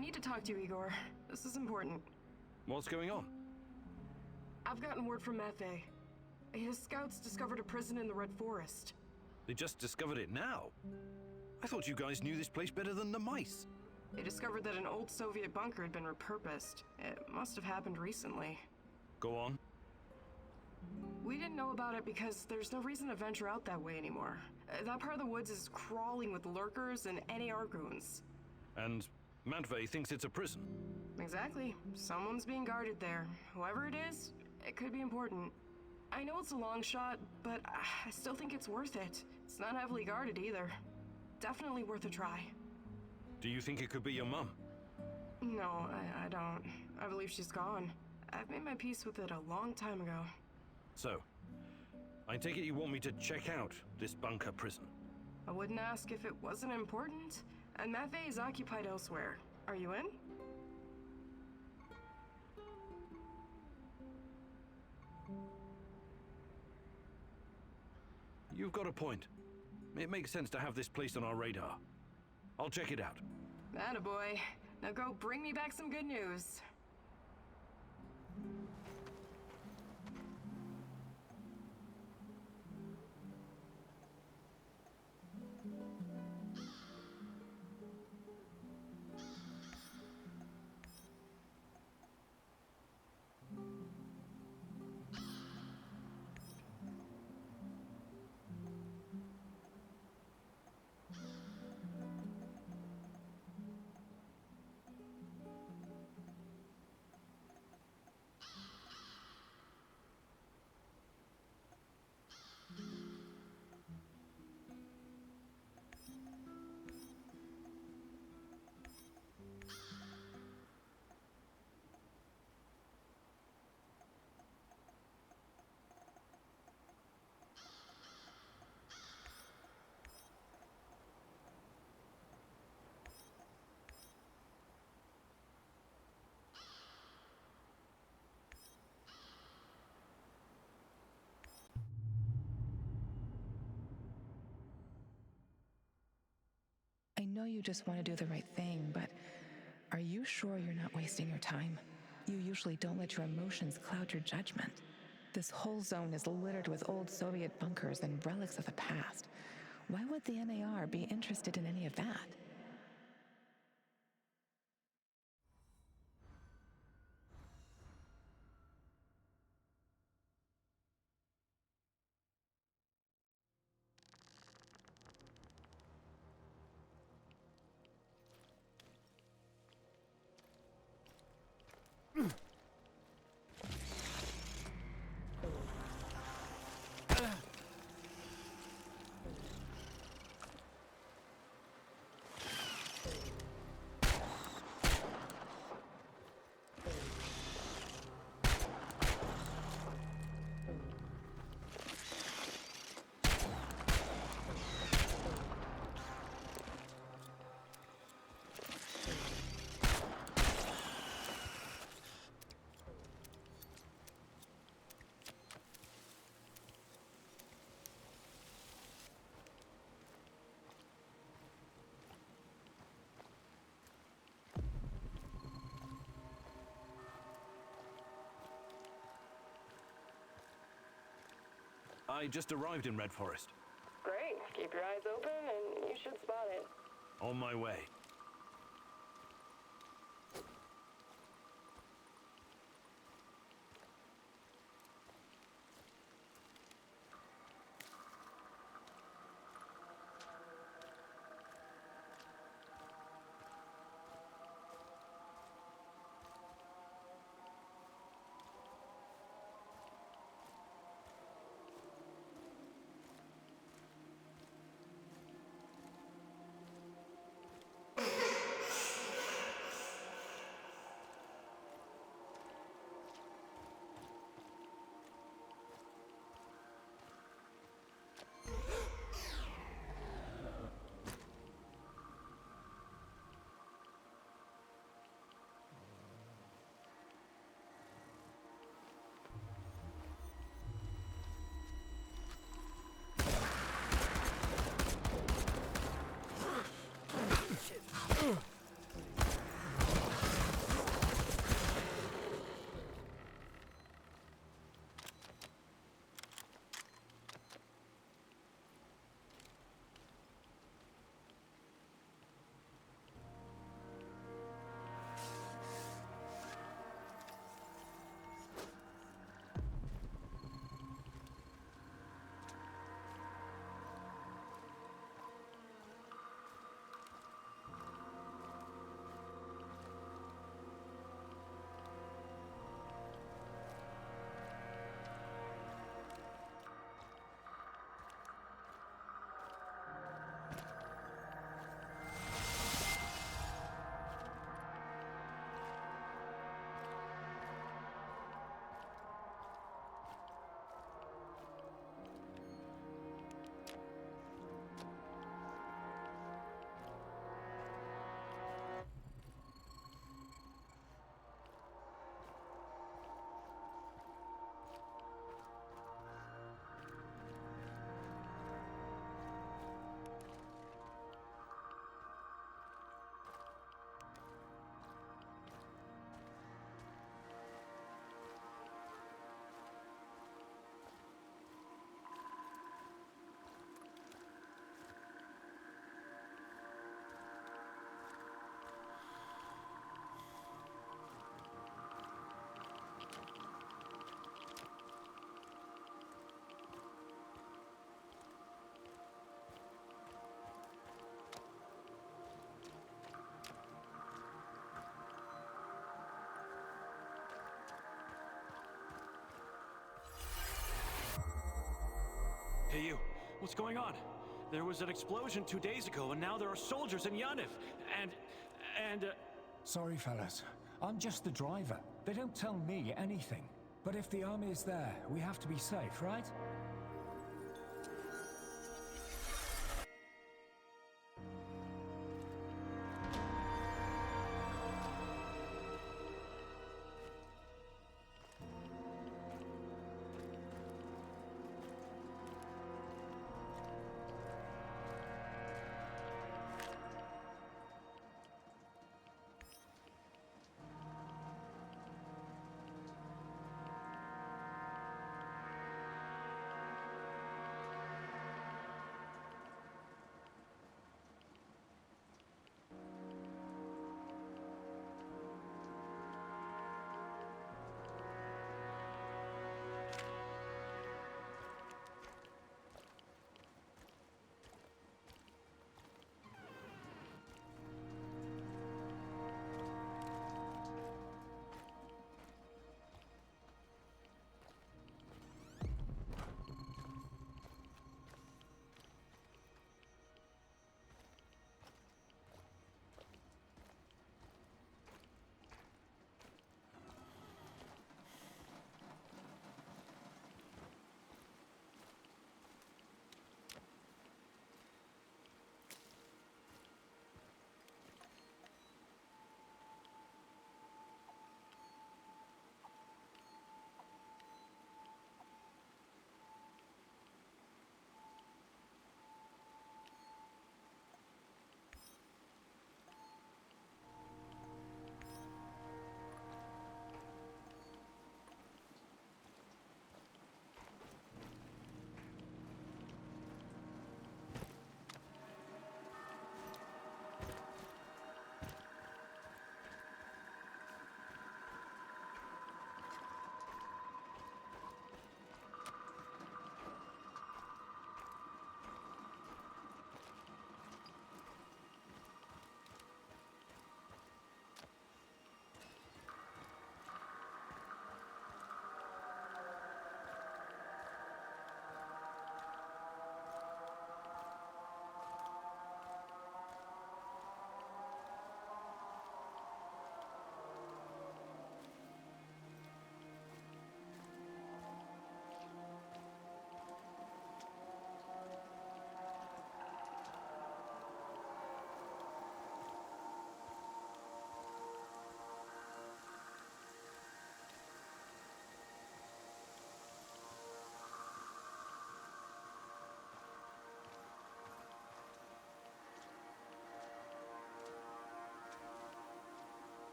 need to talk to you, Igor. This is important. What's going on? I've gotten word from Mafe. His scouts discovered a prison in the Red Forest. They just discovered it now? I thought you guys knew this place better than the mice. They discovered that an old Soviet bunker had been repurposed. It must have happened recently. Go on. We didn't know about it because there's no reason to venture out that way anymore. That part of the woods is crawling with lurkers and NAR goons. And Matvey thinks it's a prison. Exactly. Someone's being guarded there. Whoever it is, it could be important. I know it's a long shot, but I still think it's worth it. It's not heavily guarded either. Definitely worth a try. Do you think it could be your mum? No, I don't. I believe she's gone. I've made my peace with it a long time ago. So, I take it you want me to check out this bunker prison? I wouldn't ask if it wasn't important. And Mafe is occupied elsewhere. Are you in? You've got a point. It makes sense to have this place on our radar. I'll check it out. Attaboy. Now go bring me back some good news. I know you just want to do the right thing, but are you sure you're not wasting your time? You usually don't let your emotions cloud your judgment. This whole zone is littered with old Soviet bunkers and relics of the past. Why would the NAR be interested in any of that? I just arrived in Red Forest. Great. Keep your eyes open and you should spot it. On my way. What's going on? There was an explosion 2 days ago, and now there are soldiers in Yaniv. And... Sorry, fellas. I'm just the driver. They don't tell me anything. But if the army is there, we have to be safe, right?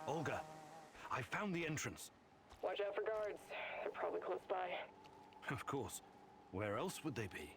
Olga, I found the entrance. Watch out for guards. They're probably close by. Of course. Where else would they be?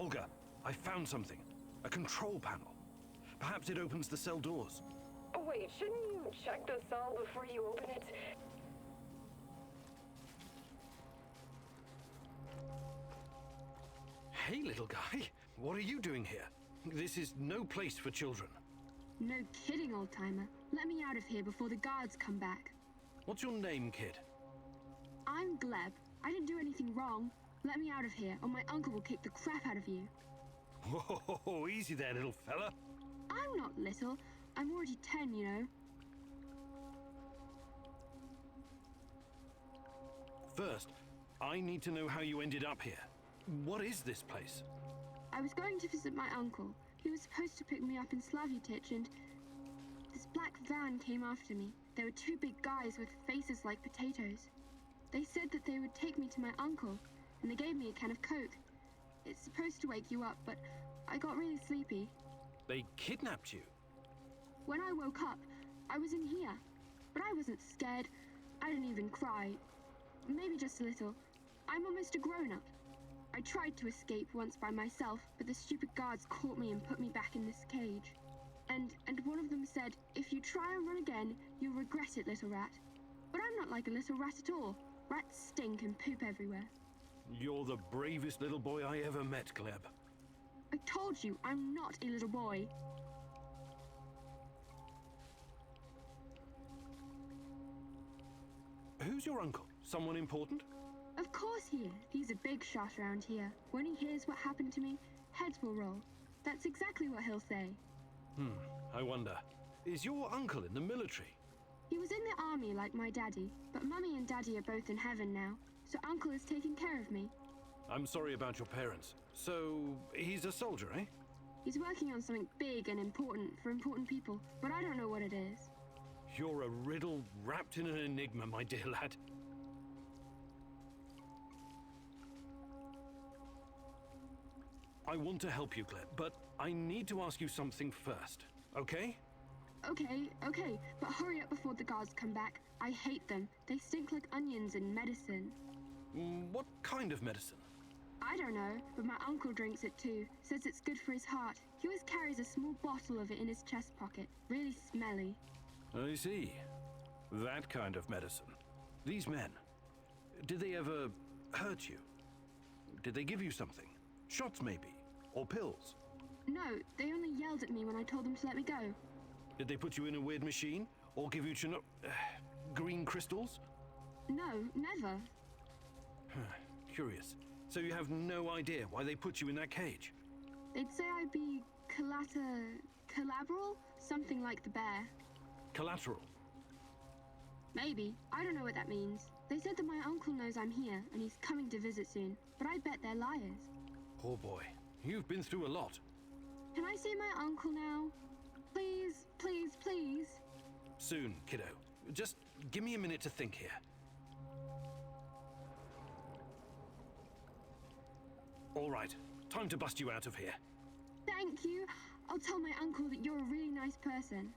Olga, I found something. A control panel. Perhaps it opens the cell doors. Oh, wait, shouldn't you check the cell before you open it? Hey, little guy. What are you doing here? This is no place for children. No kidding, old-timer. Let me out of here before the guards come back. What's your name, kid? I'm Gleb. I didn't do anything wrong. Let me out of here, or my uncle will kick the crap out of you. Whoa, easy there, little fella. I'm not little. I'm already 10, you know. First, I need to know how you ended up here. What is this place? I was going to visit my uncle. He was supposed to pick me up in Slavutich, and this black van came after me. There were two big guys with faces like potatoes. They said that they would take me to my uncle, and they gave me a can of Coke. It's supposed to wake you up, but I got really sleepy. They kidnapped you? When I woke up, I was in here. But I wasn't scared. I didn't even cry. Maybe just a little. I'm almost a grown-up. I tried to escape once by myself, but the stupid guards caught me and put me back in this cage. And one of them said, if you try and run again, you'll regret it, little rat. But I'm not like a little rat at all. Rats stink and poop everywhere. You're the bravest little boy I ever met, Gleb. I told you, I'm not a little boy. Who's your uncle? Someone important? Of course he is. He's a big shot around here. When he hears what happened to me, heads will roll. That's exactly what he'll say. I wonder. Is your uncle in the military? He was in the army like my daddy, but Mummy and Daddy are both in heaven now, so Uncle is taking care of me. I'm sorry about your parents. So, he's a soldier, eh? He's working on something big and important for important people, but I don't know what it is. You're a riddle wrapped in an enigma, my dear lad. I want to help you, Gleb, but I need to ask you something first, okay? Okay, but hurry up before the guards come back. I hate them. They stink like onions and medicine. What kind of medicine? I don't know, but my uncle drinks it too. Says it's good for his heart. He always carries a small bottle of it in his chest pocket. Really smelly. I see. That kind of medicine. These men, did they ever hurt you? Did they give you something? Shots, maybe? Or pills? No, they only yelled at me when I told them to let me go. Did they put you in a weird machine? Or give you green crystals? No, never. Curious. So you have no idea why they put you in that cage? They'd say I'd be collateral? Something like the bear. Collateral? Maybe. I don't know what that means. They said that my uncle knows I'm here, and he's coming to visit soon. But I bet they're liars. Poor boy. You've been through a lot. Can I see my uncle now? Please, please, please. Soon, kiddo. Just give me a minute to think here. All right. Time to bust you out of here. Thank you. I'll tell my uncle that you're a really nice person.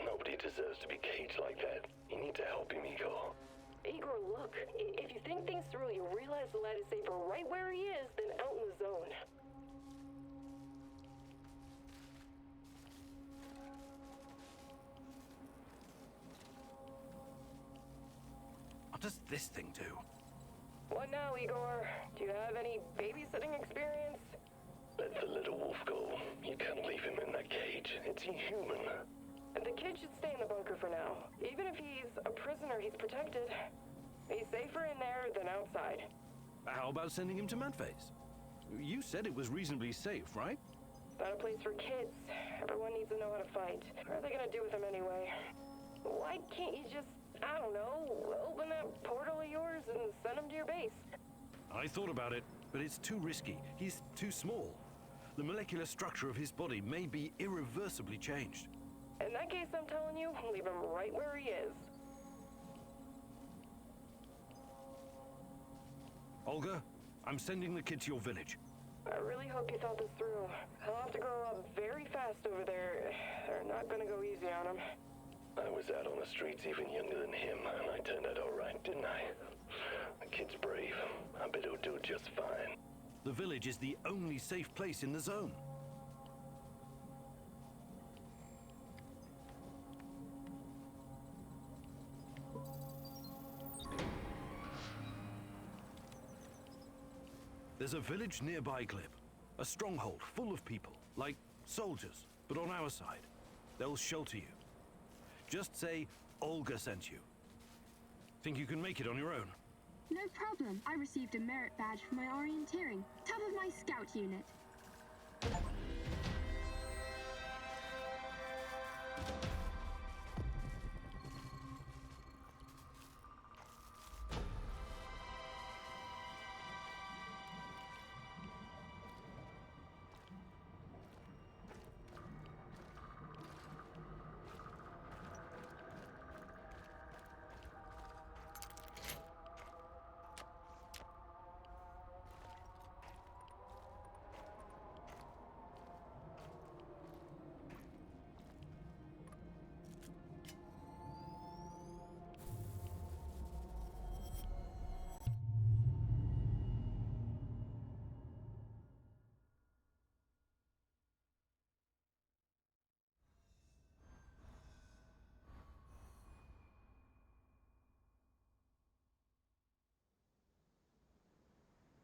Nobody deserves to be caged like that. You need to help him, Igor. Igor, look. If you think things through, you'll realize the lad is safer right where he is than out in the zone. What does this thing do? What now, Igor? Do you have any babysitting experience? Let the little wolf go. You can't leave him in that cage. It's inhuman. The kid should stay in the bunker for now. Even if he's a prisoner, he's protected. He's safer in there than outside. How about sending him to Madface? You said it was reasonably safe, right? Not a place for kids. Everyone needs to know how to fight. What are they gonna do with him anyway? Why can't you just, I don't know, open that portal of yours and send him to your base? I thought about it, but it's too risky. He's too small. The molecular structure of his body may be irreversibly changed. In that case, I'm telling you, leave him right where he is. Olga, I'm sending the kid to your village. I really hope you thought this through. He'll have to grow up very fast over there. They're not gonna go easy on him. I was out on the streets even younger than him, and I turned out all right, didn't I? The kid's brave. I bet he'll do just fine. The village is the only safe place in the zone. There's a village nearby, Glib. A stronghold full of people, like soldiers, but on our side. They'll shelter you. Just say Olga sent you. Think you can make it on your own? No problem. I received a merit badge for my orienteering. Top of my scout unit.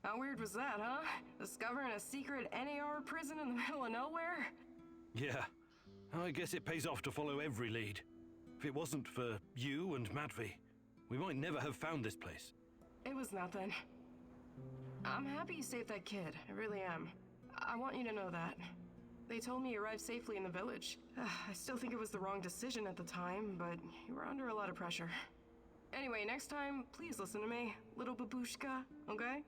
How weird was that, huh? Discovering a secret NAR prison in the middle of nowhere? Yeah. I guess it pays off to follow every lead. If it wasn't for you and Matvey, we might never have found this place. It was nothing. I'm happy you saved that kid. I really am. I want you to know that. They told me you arrived safely in the village. I still think it was the wrong decision at the time, but you were under a lot of pressure. Anyway, next time, please listen to me, little babushka, okay?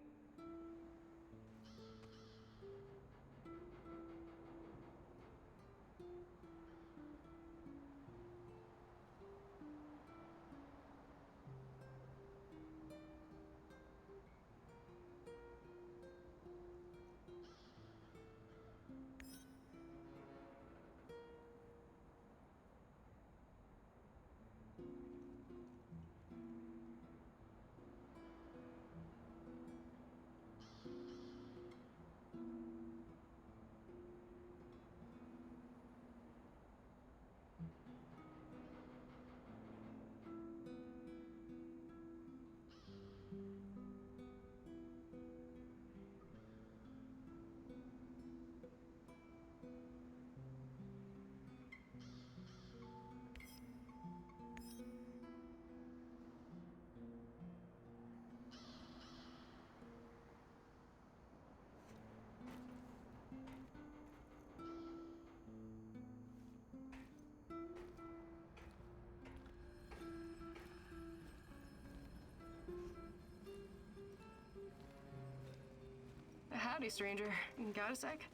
Howdy, stranger. Got a sec?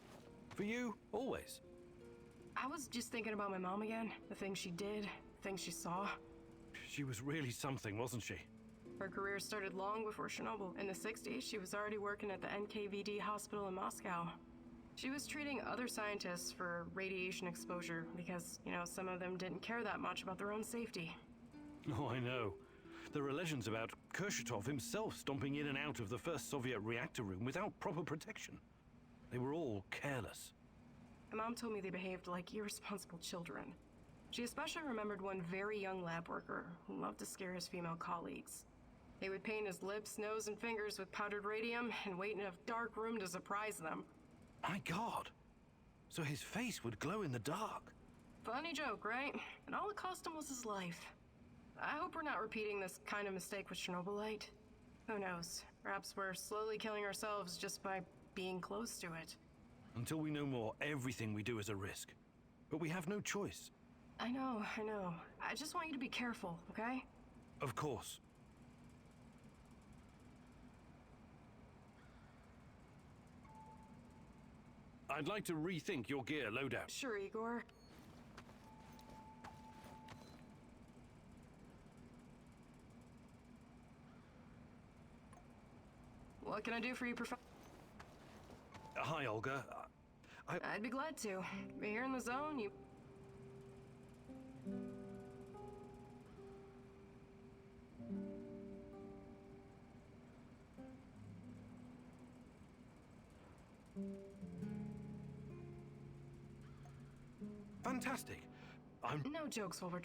For you, always. I was just thinking about my mom again. The things she did, the things she saw. She was really something, wasn't she? Her career started long before Chernobyl. In the 60s, she was already working at the NKVD hospital in Moscow. She was treating other scientists for radiation exposure because, some of them didn't care that much about their own safety. Oh, I know. There are legends about Kurchatov himself stomping in and out of the first Soviet reactor room without proper protection. They were all careless. My mom told me they behaved like irresponsible children. She especially remembered one very young lab worker who loved to scare his female colleagues. They would paint his lips, nose, and fingers with powdered radium and wait in a dark room to surprise them. My God! So his face would glow in the dark. Funny joke, right? And all it cost him was his life. I hope we're not repeating this kind of mistake with Chernobylite. Who knows? Perhaps we're slowly killing ourselves just by being close to it. Until we know more, everything we do is a risk. But we have no choice. I know. I just want you to be careful, okay? Of course. I'd like to rethink your gear loadout. Sure, Igor. What can I do for you, Hi, Olga. I'd be glad to. But here in the zone, you... fantastic. I'm... No jokes while we're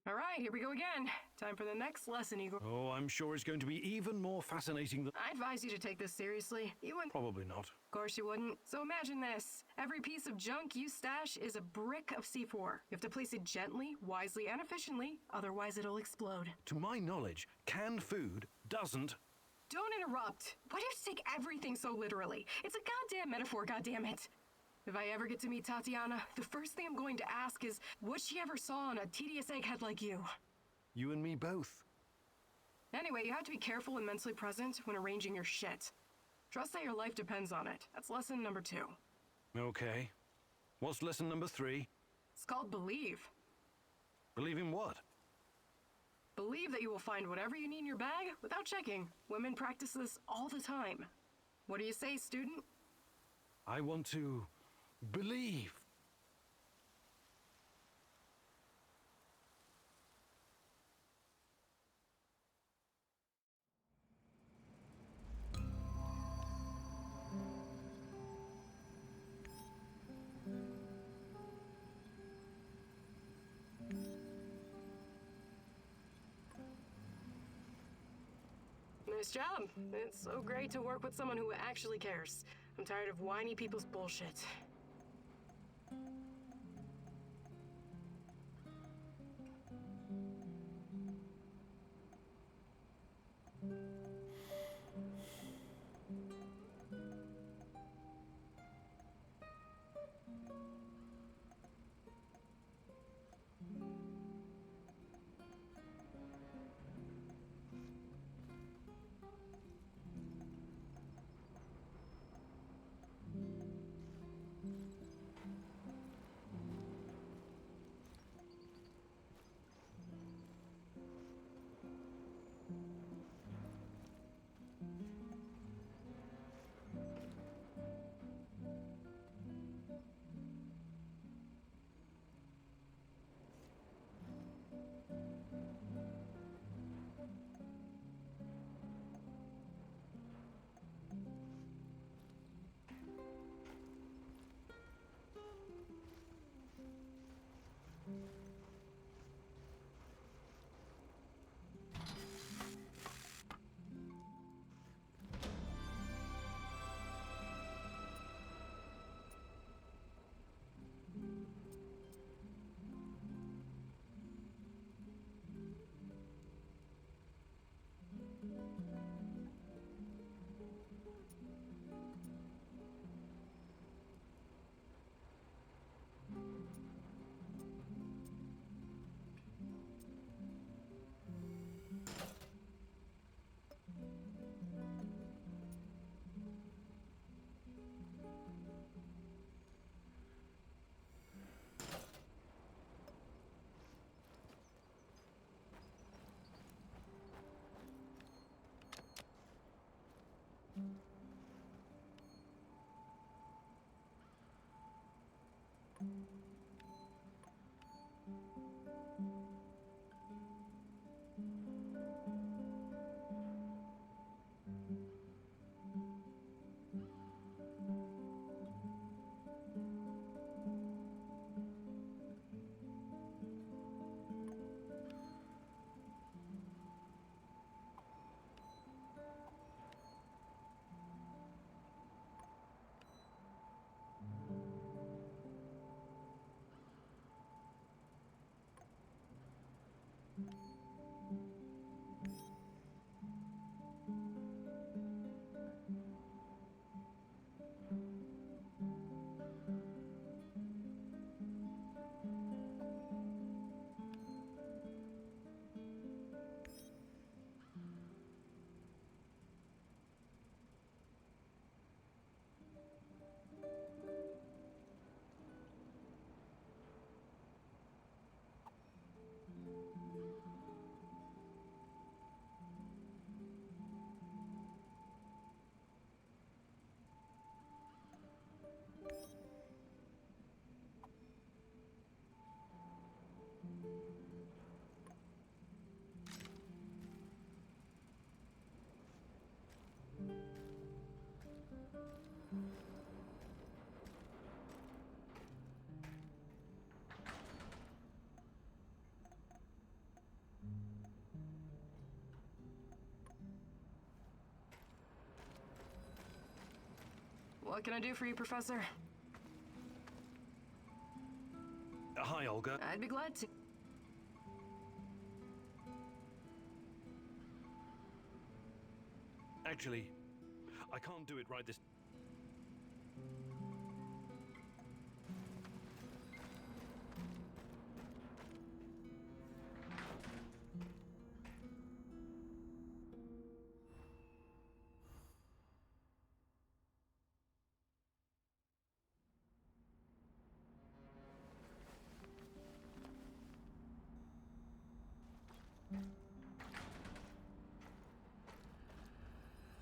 All right, here we go again. Time for the next lesson, Igor. Oh, I'm sure it's going to be even more fascinating than... I advise you to take this seriously. You wouldn't... Probably not. Of course you wouldn't. So imagine this. Every piece of junk you stash is a brick of C4. You have to place it gently, wisely, and efficiently, otherwise it'll explode. To my knowledge, canned food doesn't... Don't interrupt. Why do you take everything so literally? It's a goddamn metaphor, goddammit. If I ever get to meet Tatiana, the first thing I'm going to ask is what she ever saw on a tedious egghead like you. You and me both. Anyway, you have to be careful and mentally present when arranging your shit. Trust that your life depends on it. That's lesson number 2. Okay. What's lesson number 3? It's called believe. Believe in what? Believe that you will find whatever you need in your bag without checking. Women practice this all the time. What do you say, student? I want to... believe. Nice job. It's so great to work with someone who actually cares. I'm tired of whiny people's bullshit. What can I do for you, Professor? Hi, Olga. I'd be glad to. Actually, I can't do it right this...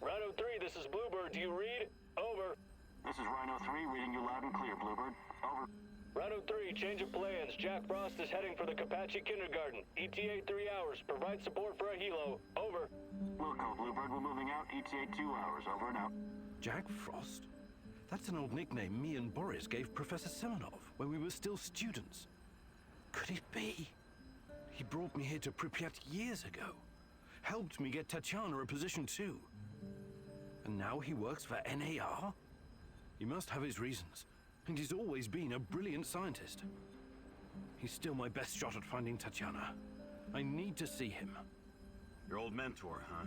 Rhino 3, this is Bluebird. Do you read? Over. This is Rhino 3, reading you loud and clear, Bluebird. Over. Rhino 3, change of plans. Jack Frost is heading for the Kapachi Kindergarten. ETA 3 hours. Provide support for a helo. Over. Wilco, Bluebird, we're moving out. ETA 2 hours. Over and out. Jack Frost? That's an old nickname me and Boris gave Professor Semenov when we were still students. Could it be? He brought me here to Pripyat years ago. Helped me get Tatiana a position too. And now he works for NAR? He must have his reasons. And he's always been a brilliant scientist. He's still my best shot at finding Tatiana. I need to see him. Your old mentor, huh?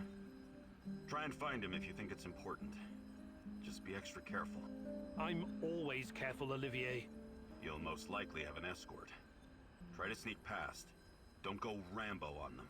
Try and find him if you think it's important. Just be extra careful. I'm always careful, Olivier. You'll most likely have an escort. Try to sneak past. Don't go Rambo on them.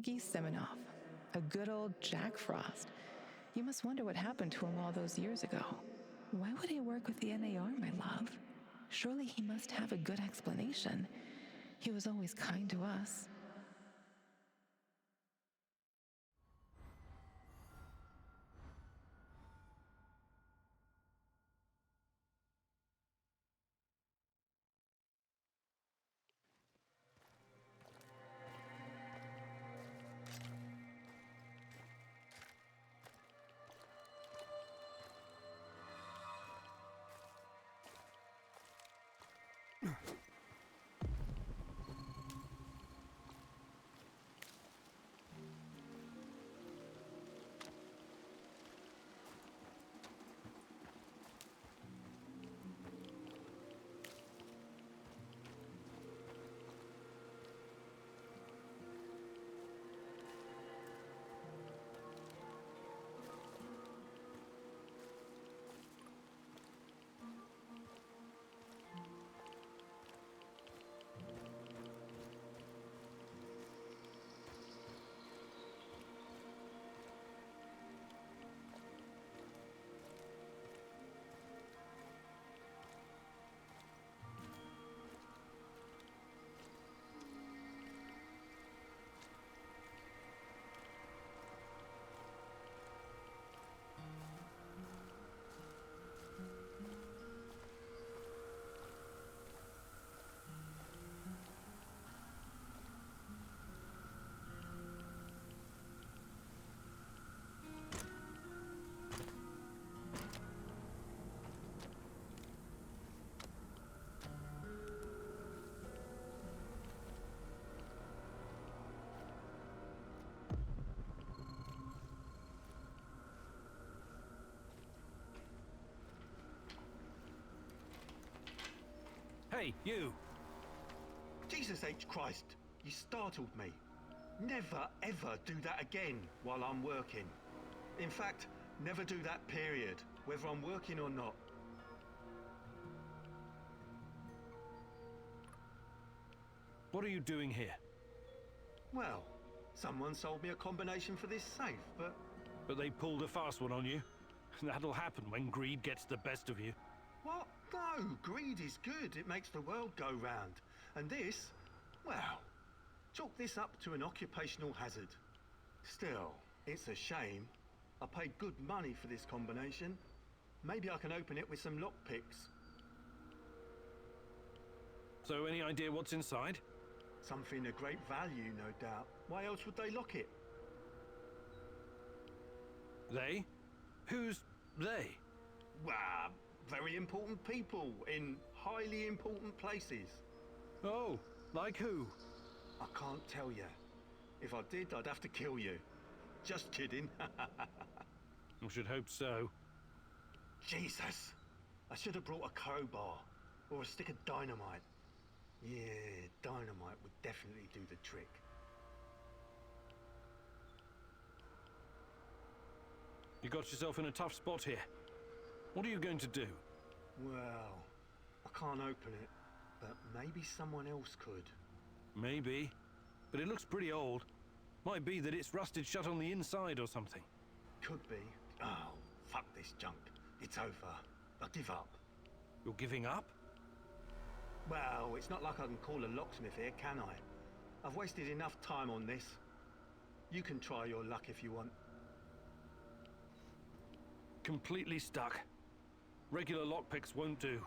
Georgy Semenov, a good old Jack Frost. You must wonder what happened to him all those years ago. Why would he work with the NAR, my love? Surely he must have a good explanation. He was always kind to us. Hey, you! Jesus H. Christ, you startled me. Never, ever do that again while I'm working. In fact, Never do that, period. Whether I'm working or not. What are you doing here? Well, someone sold me a combination for this safe, but... But they pulled a fast one on you. That'll happen when greed gets the best of you. What? No, greed is good. It makes the world go round. And this, well, chalk this up to an occupational hazard. Still, it's a shame. I paid good money for this combination. Maybe I can open it with some lockpicks. So any idea what's inside? Something of great value, no doubt. Why else would they lock it? They? Who's they? Well, very important people in highly important places. Oh, like who? I can't tell you. If I did, I'd have to kill you. Just kidding. I should hope so. Jesus! I should have brought a crowbar or a stick of dynamite. Yeah, dynamite would definitely do the trick. You got yourself in a tough spot here. What are you going to do? Well, I can't open it, but maybe someone else could. Maybe. But it looks pretty old. Might be that it's rusted shut on the inside or something. Could be. Oh, fuck this junk. It's over. I give up. You're giving up? Well, it's not like I can call a locksmith here, can I? I've wasted enough time on this. You can try your luck if you want. Completely stuck. Regular lockpicks won't do.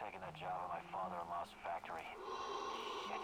taking that job at my father-in-law's factory. Shit.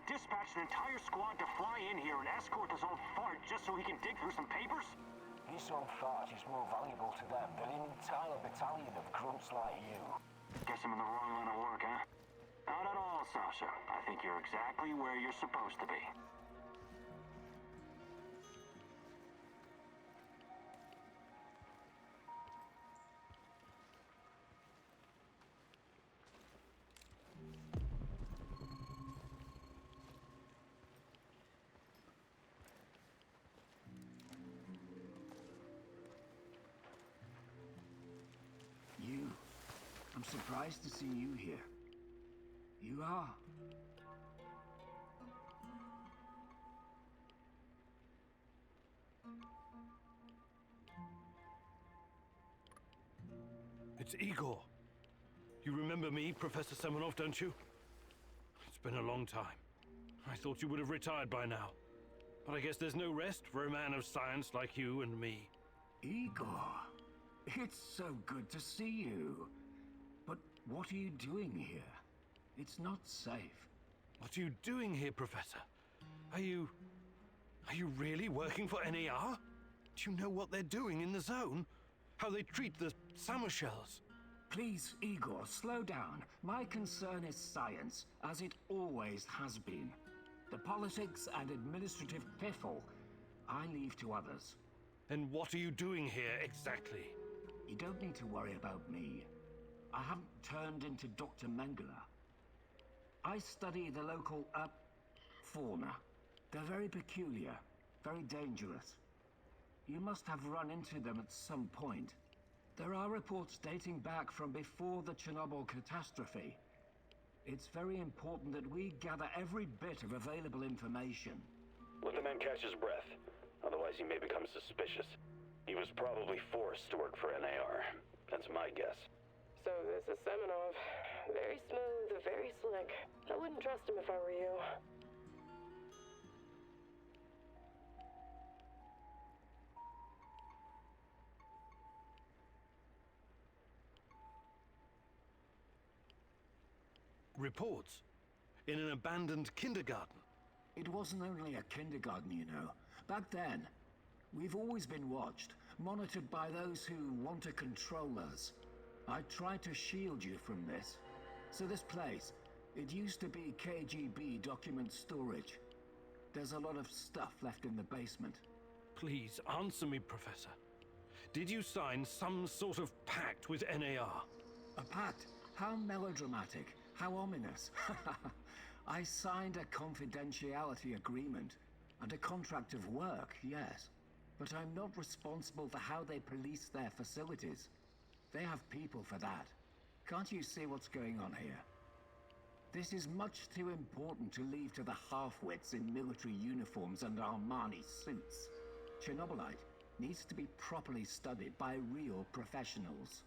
dispatched an entire squad to fly in here and escort this old fart just so he can dig through some papers? This old fart is more valuable to them than an entire battalion of grunts like you. Guess I'm in the wrong line of work, huh? Not at all, Sasha. I think you're exactly where you're supposed to be. I'm surprised to see you here. You are. It's Igor. You remember me, Professor Semenov, don't you? It's been a long time. I thought you would have retired by now. But I guess there's no rest for a man of science like you and me. Igor, it's so good to see you. But what are you doing here? It's not safe. What are you doing here, Professor? Are you really working for NAR? Do you know what they're doing in the zone? How they treat the summer shells? Please, Igor, slow down. My concern is science, as it always has been. The politics and administrative piffle, I leave to others. And what are you doing here, exactly? You don't need to worry about me. I haven't turned into Dr. Mengele. I study the local, fauna. They're very peculiar, very dangerous. You must have run into them at some point. There are reports dating back from before the Chernobyl catastrophe. It's very important that we gather every bit of available information. Let the man catch his breath. Otherwise he may become suspicious. He was probably forced to work for NAR. That's my guess. So this is Semenov. Very smooth, very slick. I wouldn't trust him if I were you. Reports? In an abandoned kindergarten? It wasn't only a kindergarten, you know. Back then, we've always been watched, monitored by those who want to control us. I tried to shield you from this. So this place, it used to be KGB document storage. There's a lot of stuff left in the basement. Please, answer me, Professor. Did you sign some sort of pact with NAR? A pact? How melodramatic. How ominous. I signed a confidentiality agreement and a contract of work, yes. But I'm not responsible for how they police their facilities. They have people for that. Can't you see what's going on here? This is much too important to leave to the half-wits in military uniforms and Armani suits. Chernobylite needs to be properly studied by real professionals.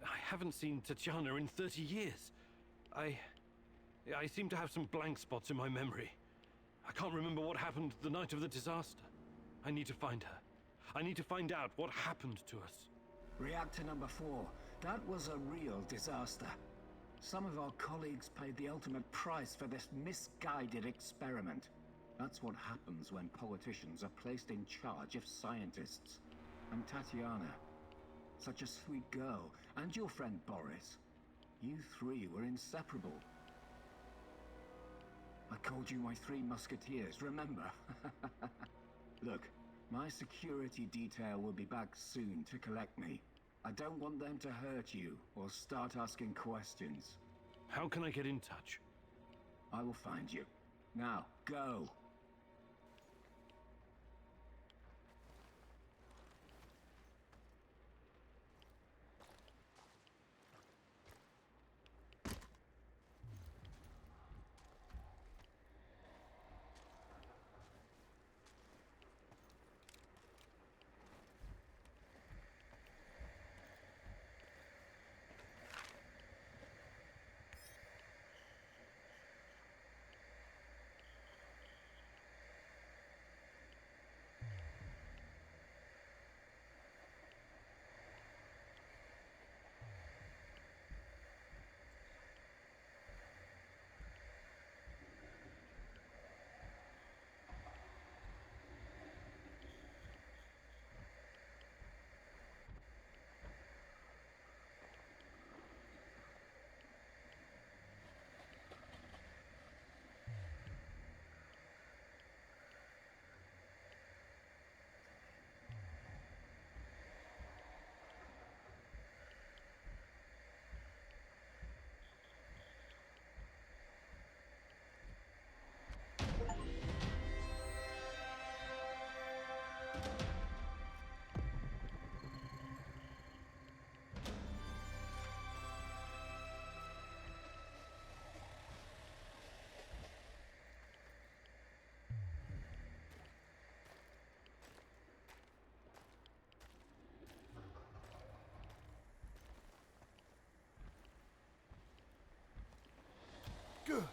I haven't seen Tatiana in 30 years. I seem to have some blank spots in my memory. I can't remember what happened the night of the disaster. I need to find her. I need to find out what happened to us. Reactor number 4. That was a real disaster. Some of our colleagues paid the ultimate price for this misguided experiment. That's what happens when politicians are placed in charge of scientists. And Tatiana, such a sweet girl, and your friend Boris. You three were inseparable. I called you my 3 musketeers, remember? Look, my security detail will be back soon to collect me. I don't want them to hurt you or start asking questions. How can I get in touch? I will find you. Now, go. Good.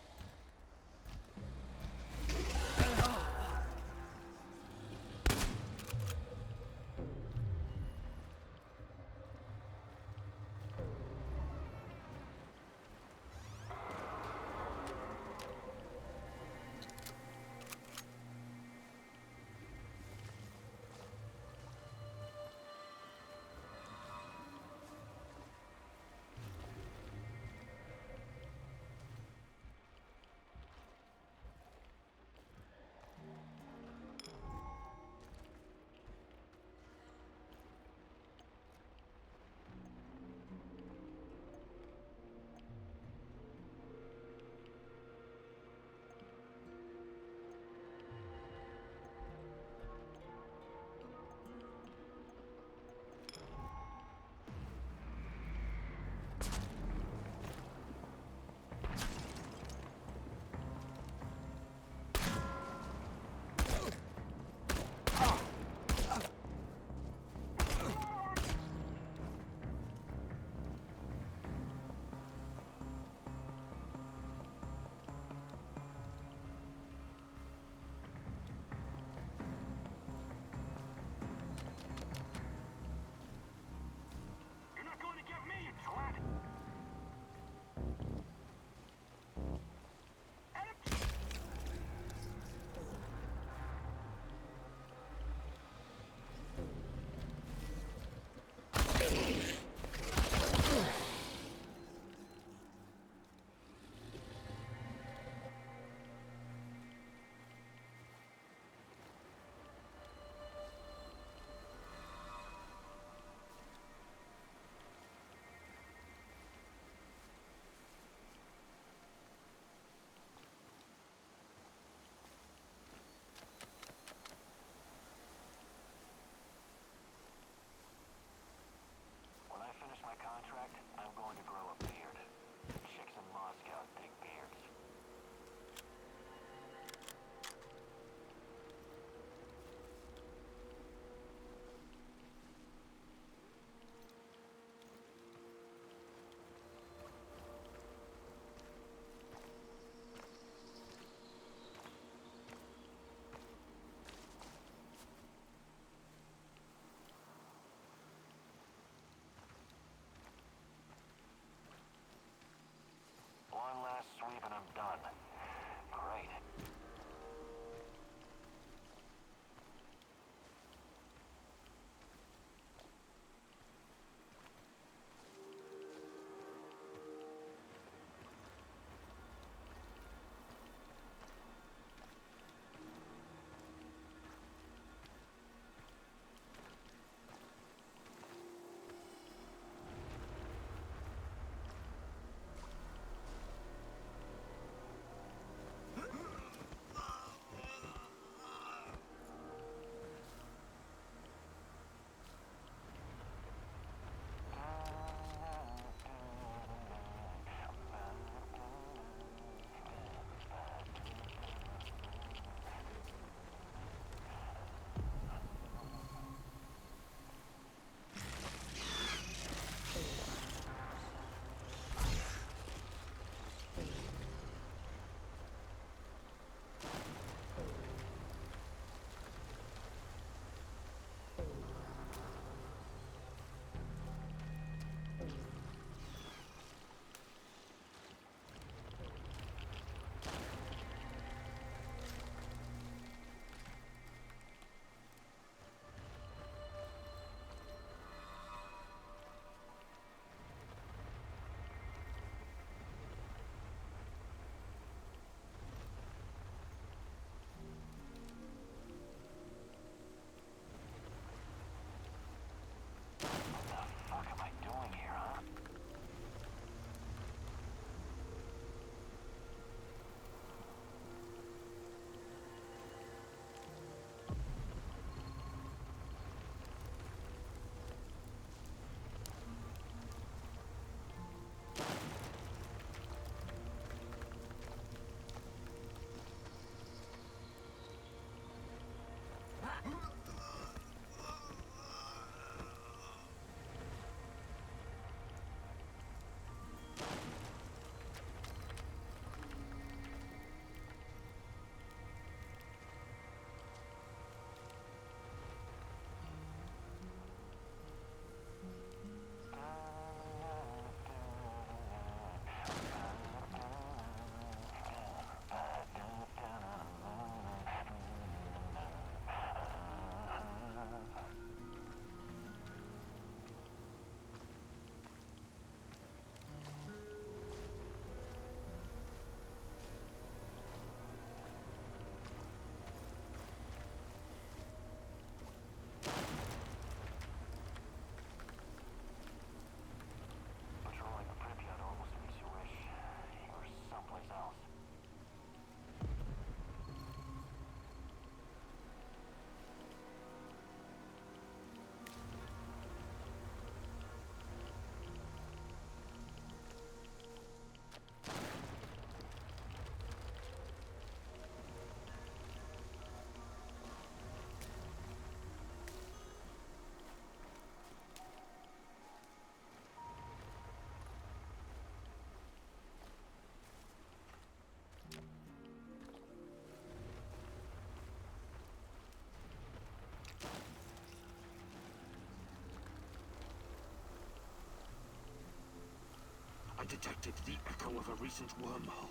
I detected the echo of a recent wormhole.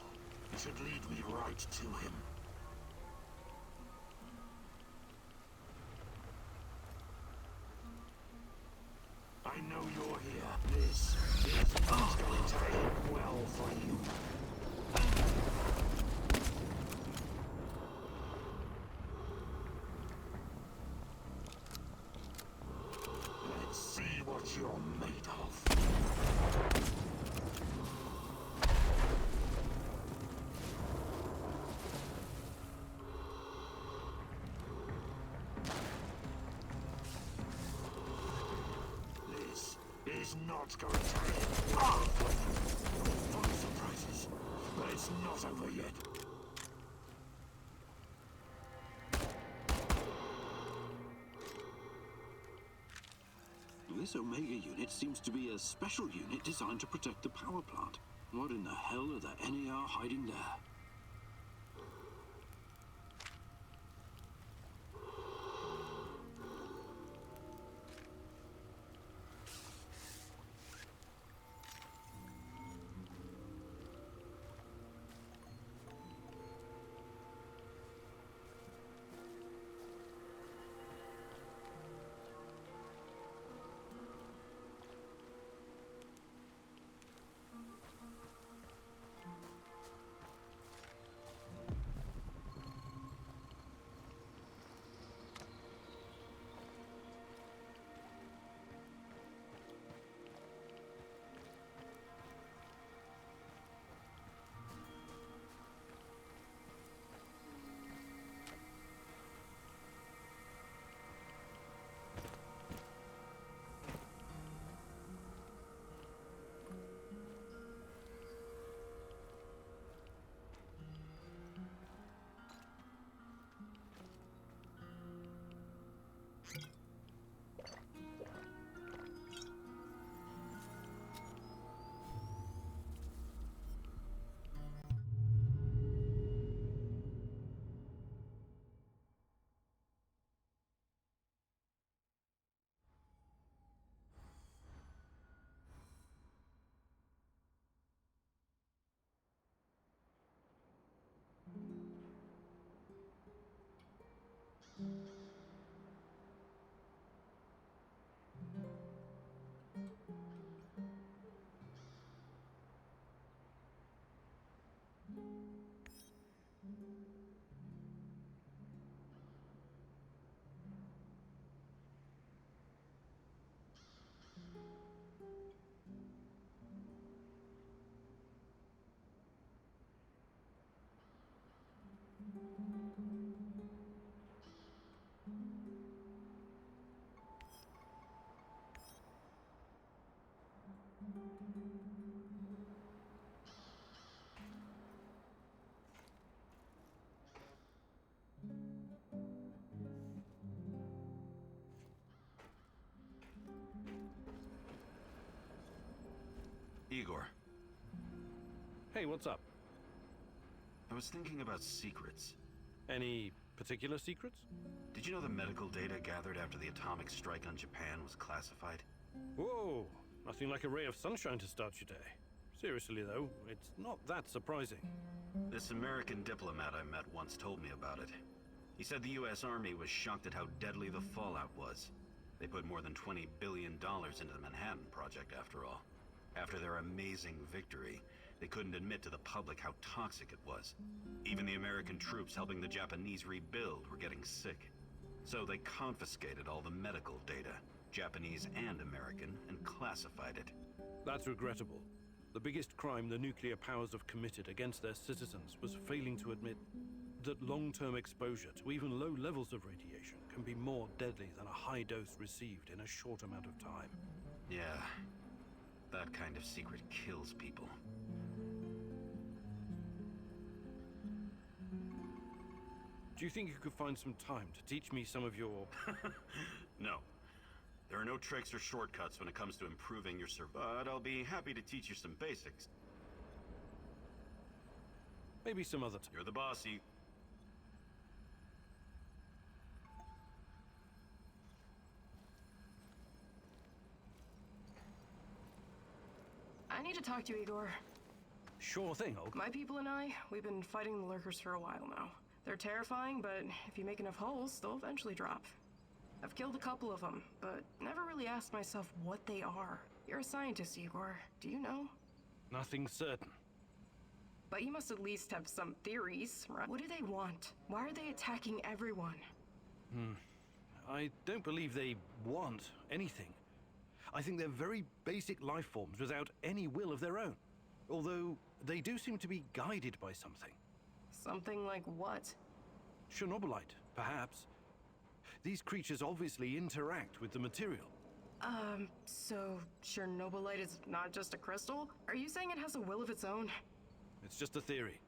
It should lead me right to him. I know you're here. This is not going to end well for you. Let's see what you're made of. Is not going to end well for you. Fun surprises, but it's not over yet. This Omega unit seems to be a special unit designed to protect the power plant. What in the hell are the NAR hiding there? Igor. Hey, what's up? I was thinking about secrets. Any particular secrets? Did you know the medical data gathered after the atomic strike on Japan was classified? Whoa! Nothing like a ray of sunshine to start your day. Seriously, though, it's not that surprising. This American diplomat I met once told me about it. He said the U.S. Army was shocked at how deadly the fallout was. They put more than $20 billion into the Manhattan Project, after all. After their amazing victory, they couldn't admit to the public how toxic it was. Even the American troops helping the Japanese rebuild were getting sick. So they confiscated all the medical data, Japanese and American, and classified it. That's regrettable. The biggest crime the nuclear powers have committed against their citizens was failing to admit that long-term exposure to even low levels of radiation can be more deadly than a high dose received in a short amount of time. Yeah, that kind of secret kills people. Do you think you could find some time to teach me some of your... No. There are no tricks or shortcuts when it comes to improving your but I'll be happy to teach you some basics. Maybe some other time. You're the boss, I need need to talk to you, Igor. Sure thing, Olga. My people and I, we've been fighting the lurkers for a while now. They're terrifying, but if you make enough holes, they'll eventually drop. I've killed a couple of them, but never really asked myself what they are. You're a scientist, Igor. Do you know? Nothing certain. But you must at least have some theories, right? What do they want? Why are they attacking everyone? I don't believe they want anything. I think they're very basic life forms without any will of their own. Although, they do seem to be guided by something. Something like what? Chernobylite, perhaps. These creatures obviously interact with the material. So Chernobylite is not just a crystal? Are you saying it has a will of its own? It's just a theory.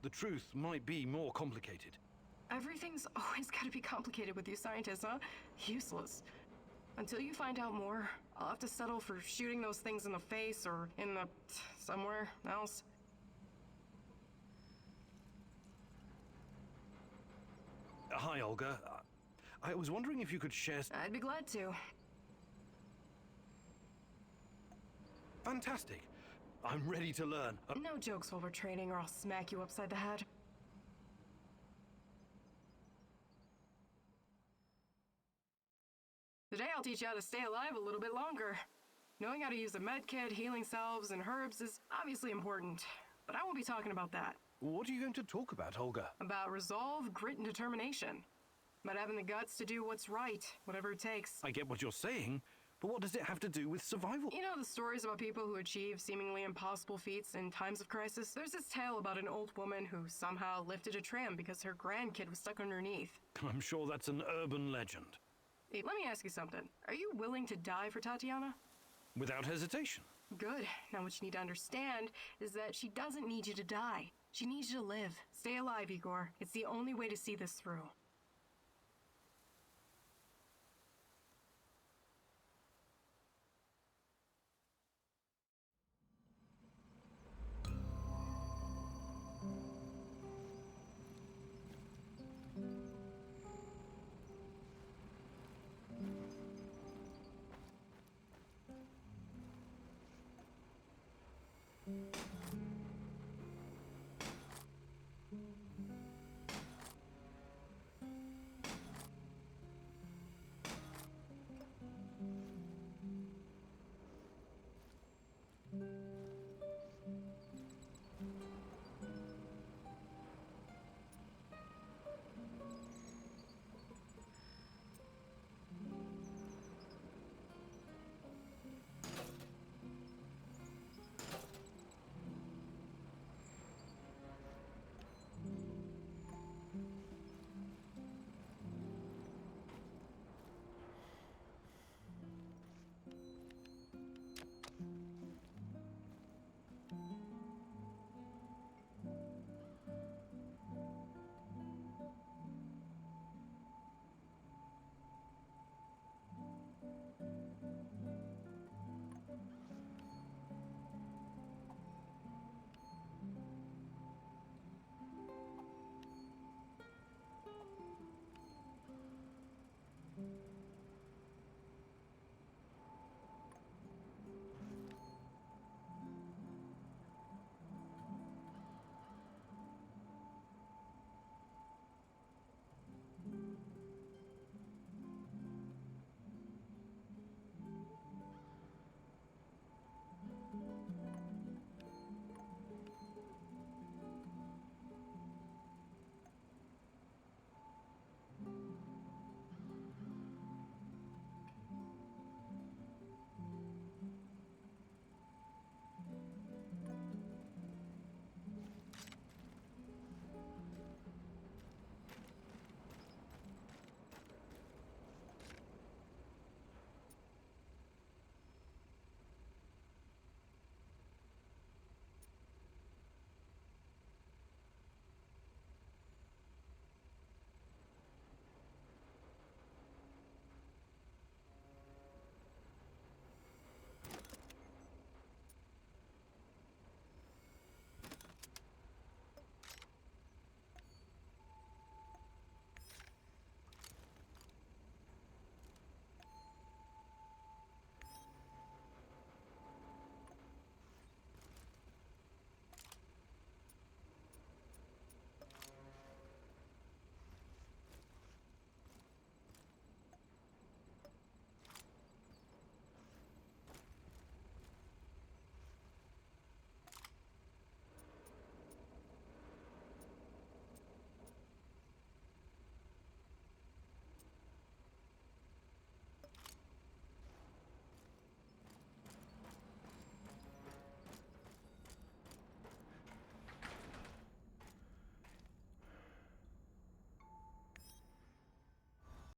The truth might be more complicated. Everything's always gotta be complicated with you scientists, huh? Useless. Until you find out more, I'll have to settle for shooting those things in the face or in the... somewhere else. Hi, Olga. I was wondering if you could share... I'd be glad to. Fantastic. I'm ready to learn. No jokes while we're training or I'll smack you upside the head. Today I'll teach you how to stay alive a little bit longer. Knowing how to use a medkit, healing salves, and herbs is obviously important, but I won't be talking about that. What are you going to talk about, Olga? About resolve, grit, and determination. About having the guts to do what's right, whatever it takes. I get what you're saying, but what does it have to do with survival? You know the stories about people who achieve seemingly impossible feats in times of crisis? There's this tale about an old woman who somehow lifted a tram because her grandkid was stuck underneath. I'm sure that's an urban legend. Hey, let me ask you something. Are you willing to die for Tatiana? Without hesitation. Good. Now what you need to understand is that she doesn't need you to die. She needs you to live. Stay alive, Igor. It's the only way to see this through.